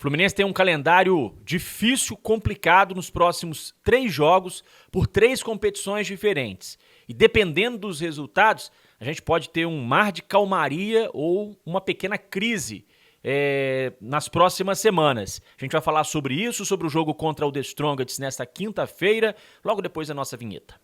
Fluminense tem um calendário difícil, complicado nos próximos 3 jogos por 3 competições diferentes. E dependendo dos resultados, a gente pode ter um mar de calmaria ou uma pequena crise nas próximas semanas. A gente vai falar sobre isso, sobre o jogo contra o The Strongest nesta quinta-feira, logo depois da nossa vinheta.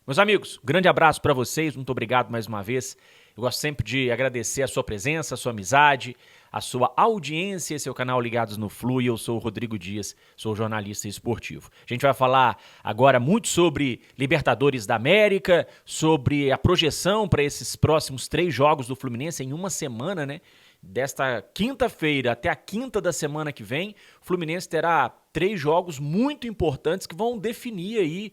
Meus amigos, grande abraço para vocês, muito obrigado mais uma vez. Eu gosto sempre de agradecer a sua presença, a sua amizade, a sua audiência, esse é o canal Ligados no Flu e eu sou o Rodrigo Dias, sou jornalista esportivo. A gente vai falar agora muito sobre Libertadores da América, sobre a projeção para esses próximos 3 jogos do Fluminense em uma semana, né? Desta quinta-feira até a quinta da semana que vem, o Fluminense terá 3 jogos muito importantes que vão definir aí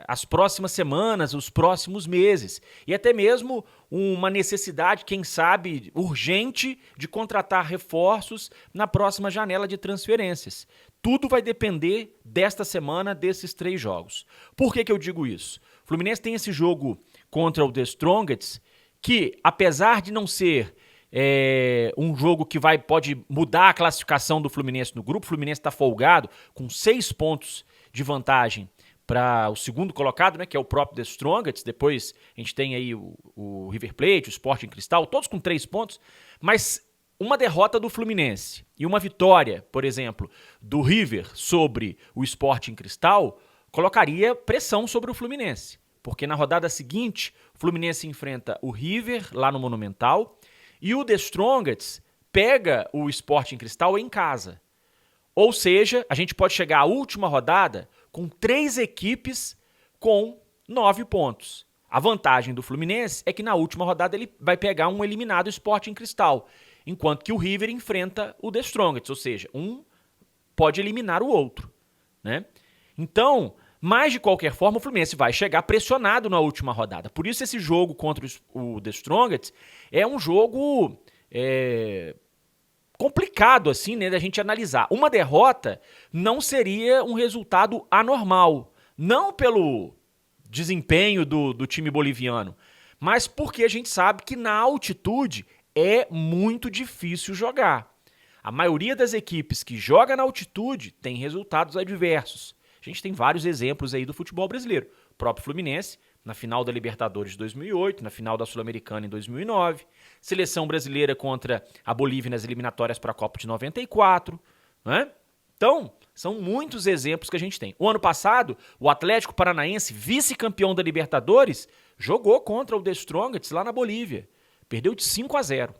as próximas semanas, os próximos meses. E até mesmo uma necessidade, quem sabe, urgente de contratar reforços na próxima janela de transferências. Tudo vai depender desta semana, desses 3 jogos. Por que eu digo isso? O Fluminense tem esse jogo contra o The Strongest, que apesar de não ser um jogo que pode mudar a classificação do Fluminense no grupo, o Fluminense está folgado com 6 pontos de vantagem para o segundo colocado, né, que é o próprio The Strongest. Depois a gente tem aí o River Plate, o Sporting Cristal, todos com 3 pontos, mas uma derrota do Fluminense e uma vitória, por exemplo, do River sobre o Sporting Cristal, colocaria pressão sobre o Fluminense, porque na rodada seguinte o Fluminense enfrenta o River lá no Monumental e o The Strongest pega o Sporting Cristal em casa. Ou seja, a gente pode chegar à última rodada com 3 equipes com 9 pontos. A vantagem do Fluminense é que na última rodada ele vai pegar um eliminado Sporting Cristal, enquanto que o River enfrenta o The Strongest, ou seja, um pode eliminar o outro, né? Então, mas de qualquer forma o Fluminense vai chegar pressionado na última rodada. Por isso esse jogo contra o The Strongest é um jogo complicado assim, né, da gente analisar. Uma derrota não seria um resultado anormal, não pelo desempenho do time boliviano, mas porque a gente sabe que na altitude é muito difícil jogar. A maioria das equipes que joga na altitude tem resultados adversos. A gente tem vários exemplos aí do futebol brasileiro. O próprio Fluminense, na final da Libertadores de 2008, na final da Sul-Americana em 2009, seleção brasileira contra a Bolívia nas eliminatórias para a Copa de 94, né? Então, são muitos exemplos que a gente tem. O ano passado, o Atlético Paranaense, vice-campeão da Libertadores, jogou contra o The Strongest lá na Bolívia. Perdeu de 5-0.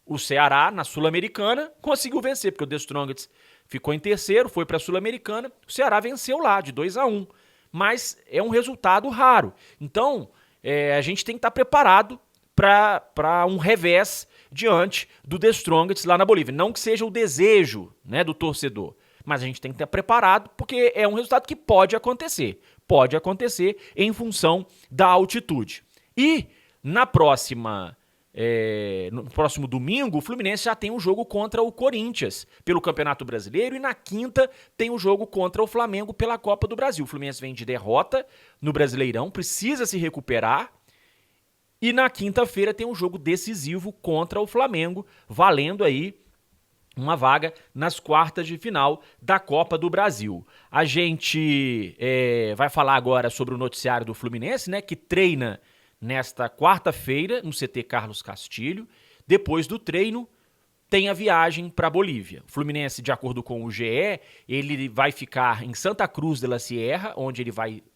O Ceará, na Sul-Americana, conseguiu vencer, porque o The Strongest ficou em terceiro, foi para a Sul-Americana, o Ceará venceu lá, de 2-1. Mas é um resultado raro. Então, a gente tem que estar preparado para um revés diante do The Strongest lá na Bolívia. Não que seja o desejo, né, do torcedor, mas a gente tem que estar preparado porque é um resultado que pode acontecer. Pode acontecer em função da altitude. E no próximo domingo, o Fluminense já tem um jogo contra o Corinthians pelo Campeonato Brasileiro e na quinta tem o jogo contra o Flamengo pela Copa do Brasil. O Fluminense vem de derrota no Brasileirão, precisa se recuperar e na quinta-feira tem um jogo decisivo contra o Flamengo, valendo aí uma vaga nas quartas de final da Copa do Brasil. A gente vai falar agora sobre o noticiário do Fluminense, né, que treina nesta quarta-feira, no CT Carlos Castilho. Depois do treino, tem a viagem para a Bolívia. O Fluminense, de acordo com o GE, ele vai ficar em Santa Cruz de la Sierra, onde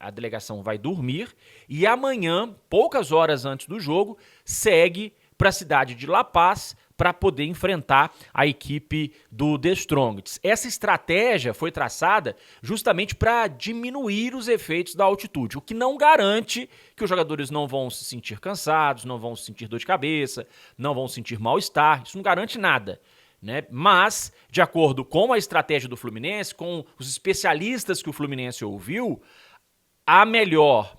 a delegação vai dormir, e amanhã, poucas horas antes do jogo, segue para a cidade de La Paz para poder enfrentar a equipe do The Strongest. Essa estratégia foi traçada justamente para diminuir os efeitos da altitude, o que não garante que os jogadores não vão se sentir cansados, não vão sentir dor de cabeça, não vão sentir mal-estar, isso não garante nada, né? Mas, de acordo com a estratégia do Fluminense, com os especialistas que o Fluminense ouviu, a melhor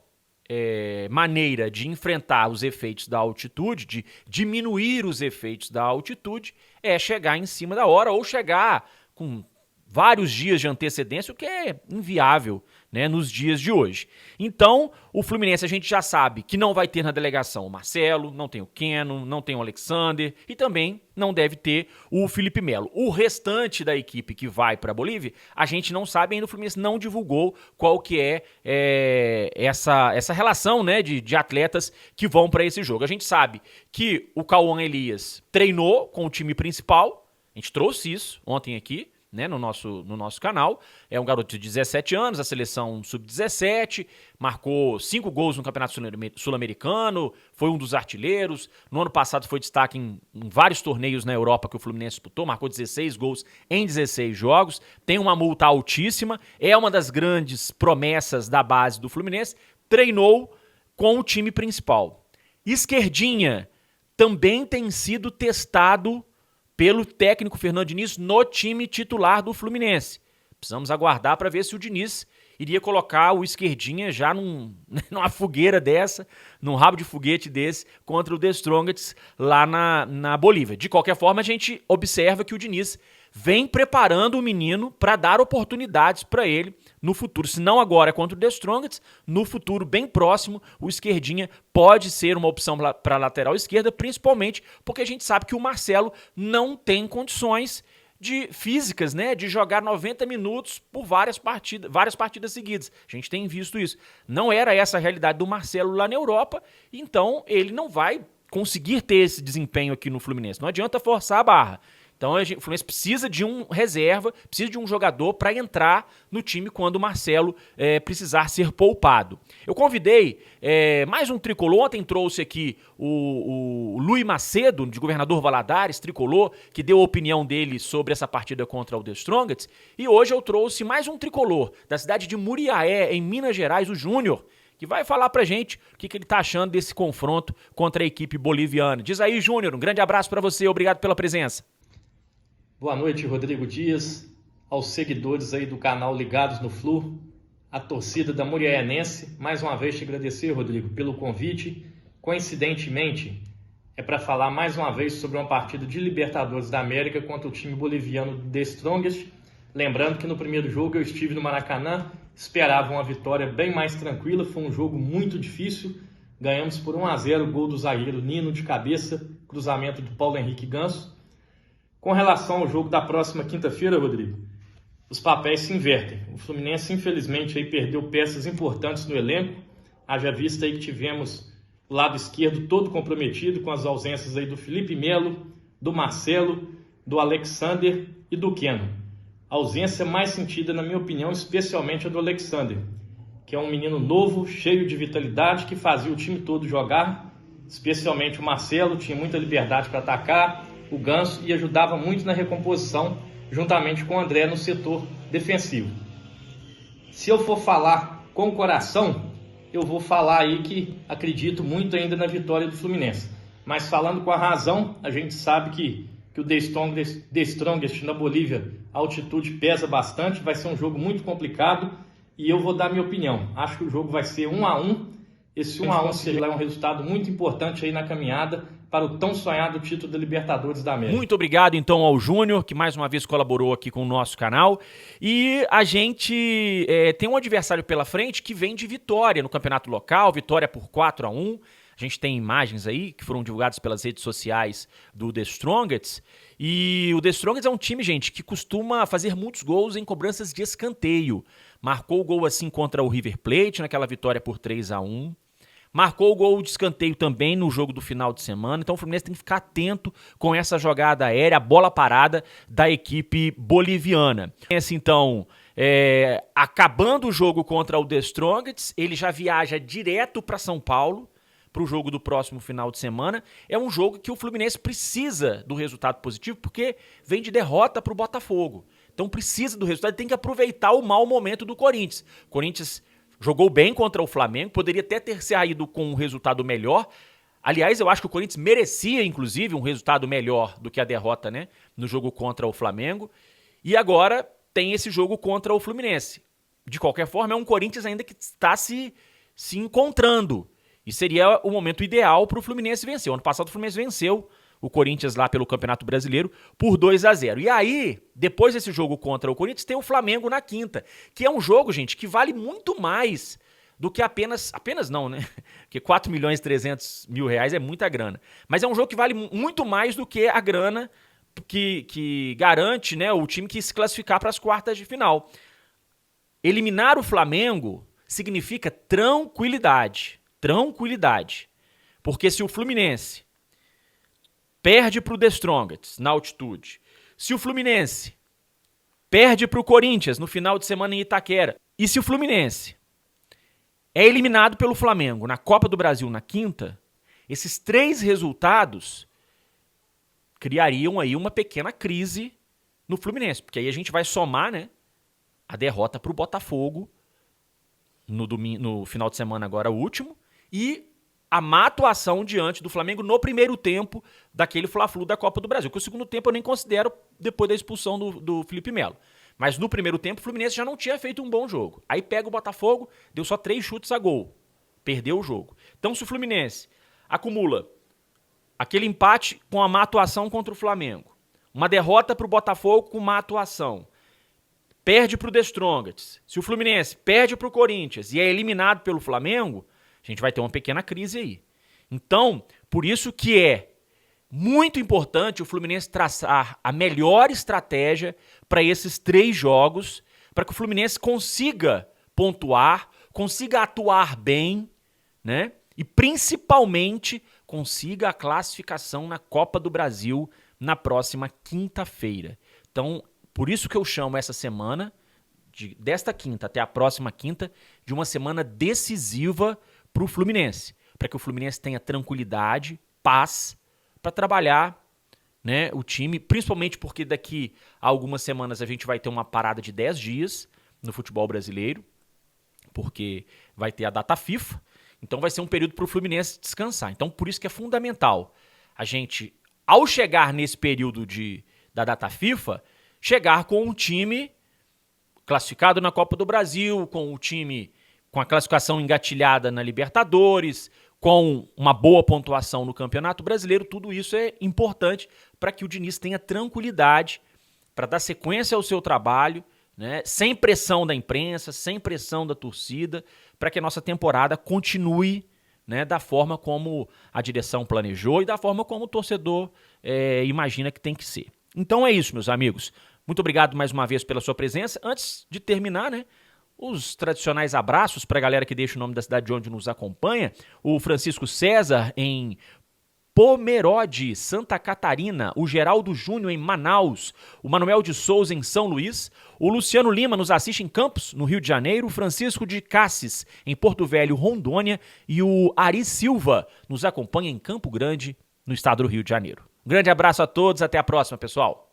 maneira de enfrentar os efeitos da altitude, de diminuir os efeitos da altitude, é chegar em cima da hora ou chegar com vários dias de antecedência, o que é inviável né, nos dias de hoje. Então, o Fluminense a gente já sabe que não vai ter na delegação o Marcelo, não tem o Keno, não tem o Alexander e também não deve ter o Felipe Melo. O restante da equipe que vai para a Bolívia, a gente não sabe ainda, o Fluminense não divulgou qual que é, essa relação, né, de atletas que vão para esse jogo. A gente sabe que o Cauã Elias treinou com o time principal, a gente trouxe isso ontem aqui, né, no nosso canal. É um garoto de 17 anos, a seleção sub-17, marcou 5 gols no Campeonato Sul-Americano, foi um dos artilheiros. No ano passado foi destaque em vários torneios na Europa que o Fluminense disputou, marcou 16 gols em 16 jogos, tem uma multa altíssima, é uma das grandes promessas da base do Fluminense, treinou com o time principal. Esquerdinha também tem sido testado pelo técnico Fernando Diniz no time titular do Fluminense. Precisamos aguardar para ver se o Diniz iria colocar o Esquerdinha já numa fogueira dessa, num rabo de foguete desse, contra o The Strongest lá na Bolívia. De qualquer forma, a gente observa que o Diniz vem preparando o menino para dar oportunidades para ele no futuro. Se não agora contra o The Strongest, no futuro bem próximo, o Esquerdinha pode ser uma opção para a lateral esquerda, principalmente porque a gente sabe que o Marcelo não tem condições físicas, né, de jogar 90 minutos por várias partidas seguidas. A gente tem visto isso. Não era essa a realidade do Marcelo lá na Europa, então ele não vai conseguir ter esse desempenho aqui no Fluminense. Não adianta forçar a barra. Então o Fluminense precisa de um reserva, precisa de um jogador para entrar no time quando o Marcelo precisar ser poupado. Eu convidei mais um tricolor, ontem trouxe aqui o Luiz Macedo, de Governador Valadares, tricolor, que deu a opinião dele sobre essa partida contra o The Strongest, e hoje eu trouxe mais um tricolor, da cidade de Muriaé, em Minas Gerais, o Júnior, que vai falar pra gente o que ele tá achando desse confronto contra a equipe boliviana. Diz aí, Júnior, um grande abraço para você, obrigado pela presença. Boa noite, Rodrigo Dias, aos seguidores aí do canal Ligados no Flu, a torcida da Muriaense. Mais uma vez te agradecer, Rodrigo, pelo convite. Coincidentemente, é para falar mais uma vez sobre uma partida de Libertadores da América contra o time boliviano do The Strongest. Lembrando que no primeiro jogo eu estive no Maracanã, esperava uma vitória bem mais tranquila, foi um jogo muito difícil. Ganhamos por 1-0, gol do zagueiro Nino de cabeça, cruzamento do Paulo Henrique Ganso. Com relação ao jogo da próxima quinta-feira, Rodrigo, os papéis se invertem. O Fluminense, infelizmente, aí perdeu peças importantes no elenco. Haja vista aí que tivemos o lado esquerdo todo comprometido com as ausências aí do Felipe Melo, do Marcelo, do Alexander e do Keno. A ausência mais sentida, na minha opinião, especialmente a do Alexander, que é um menino novo, cheio de vitalidade, que fazia o time todo jogar, especialmente o Marcelo, tinha muita liberdade para atacar, o Ganso, e ajudava muito na recomposição, juntamente com o André no setor defensivo. Se eu for falar com o coração, eu vou falar aí que acredito muito ainda na vitória do Fluminense. Mas falando com a razão, a gente sabe que o The Strongest na Bolívia, a altitude pesa bastante, vai ser um jogo muito complicado e eu vou dar minha opinião. Acho que o jogo vai ser 1-1. Esse 1-1 será um resultado muito importante aí na caminhada para o tão sonhado título da Libertadores da América. Muito obrigado, então, ao Júnior, que mais uma vez colaborou aqui com o nosso canal. E a gente tem um adversário pela frente que vem de vitória no campeonato local, vitória por 4-1. A gente tem imagens aí que foram divulgadas pelas redes sociais do The Strongest. E o The Strongest é um time, gente, que costuma fazer muitos gols em cobranças de escanteio. Marcou o gol assim contra o River Plate, naquela vitória por 3-1. Marcou o gol de escanteio também no jogo do final de semana. Então o Fluminense tem que ficar atento com essa jogada aérea, a bola parada da equipe boliviana. Então, acabando o jogo contra o The Strongest, ele já viaja direto para São Paulo, para o jogo do próximo final de semana. É um jogo que o Fluminense precisa do resultado positivo, porque vem de derrota para o Botafogo. Então precisa do resultado, tem que aproveitar o mau momento do Corinthians. O Corinthians jogou bem contra o Flamengo, poderia até ter saído com um resultado melhor. Aliás, eu acho que o Corinthians merecia, inclusive, um resultado melhor do que a derrota, né, no jogo contra o Flamengo. E agora tem esse jogo contra o Fluminense. De qualquer forma, é um Corinthians ainda que está se encontrando. E seria o momento ideal para o Fluminense vencer. O ano passado o Fluminense venceu o Corinthians lá pelo Campeonato Brasileiro por 2-0. E aí, depois desse jogo contra o Corinthians, tem o Flamengo na quinta, que é um jogo, gente, que vale muito mais do que apenas não, né? Porque 4.300.000 reais é muita grana. Mas é um jogo que vale muito mais do que a grana que garante, né, o time que se classificar para as quartas de final. Eliminar o Flamengo significa tranquilidade. Tranquilidade. Porque se o Fluminense perde para o The Strongest na altitude, se o Fluminense perde para o Corinthians no final de semana em Itaquera, e se o Fluminense é eliminado pelo Flamengo na Copa do Brasil na quinta, esses 3 resultados criariam aí uma pequena crise no Fluminense, porque aí a gente vai somar, né, a derrota para o Botafogo no final de semana agora último e a má atuação diante do Flamengo no primeiro tempo daquele Fla-Flu da Copa do Brasil, que o segundo tempo eu nem considero depois da expulsão do Felipe Melo. Mas no primeiro tempo o Fluminense já não tinha feito um bom jogo. Aí pega o Botafogo, deu só 3 chutes a gol. Perdeu o jogo. Então se o Fluminense acumula aquele empate com a má atuação contra o Flamengo, uma derrota para o Botafogo com má atuação, perde para o The Strongest, se o Fluminense perde para o Corinthians e é eliminado pelo Flamengo, a gente vai ter uma pequena crise aí. Então, por isso que é muito importante o Fluminense traçar a melhor estratégia para esses 3 jogos, para que o Fluminense consiga pontuar, consiga atuar bem, né? E principalmente consiga a classificação na Copa do Brasil na próxima quinta-feira. Então, por isso que eu chamo essa semana, desta quinta até a próxima quinta, de uma semana decisiva para o Fluminense, para que o Fluminense tenha tranquilidade, paz, para trabalhar, né, o time, principalmente porque daqui a algumas semanas a gente vai ter uma parada de 10 dias no futebol brasileiro, porque vai ter a data FIFA, então vai ser um período para o Fluminense descansar. Então por isso que é fundamental a gente, ao chegar nesse período da data FIFA, chegar com um time classificado na Copa do Brasil, com o time com a classificação engatilhada na Libertadores, com uma boa pontuação no Campeonato Brasileiro. Tudo isso é importante para que o Diniz tenha tranquilidade para dar sequência ao seu trabalho, né, sem pressão da imprensa, sem pressão da torcida, para que a nossa temporada continue, né, da forma como a direção planejou e da forma como o torcedor imagina que tem que ser. Então é isso, meus amigos. Muito obrigado mais uma vez pela sua presença. Antes de terminar, né, os tradicionais abraços para a galera que deixa o nome da cidade de onde nos acompanha. O Francisco César em Pomerode, Santa Catarina. O Geraldo Júnior em Manaus. O Manuel de Souza em São Luís. O Luciano Lima nos assiste em Campos, no Rio de Janeiro. O Francisco de Cassis em Porto Velho, Rondônia. E o Ari Silva nos acompanha em Campo Grande, no estado do Rio de Janeiro. Um grande abraço a todos, até a próxima, pessoal.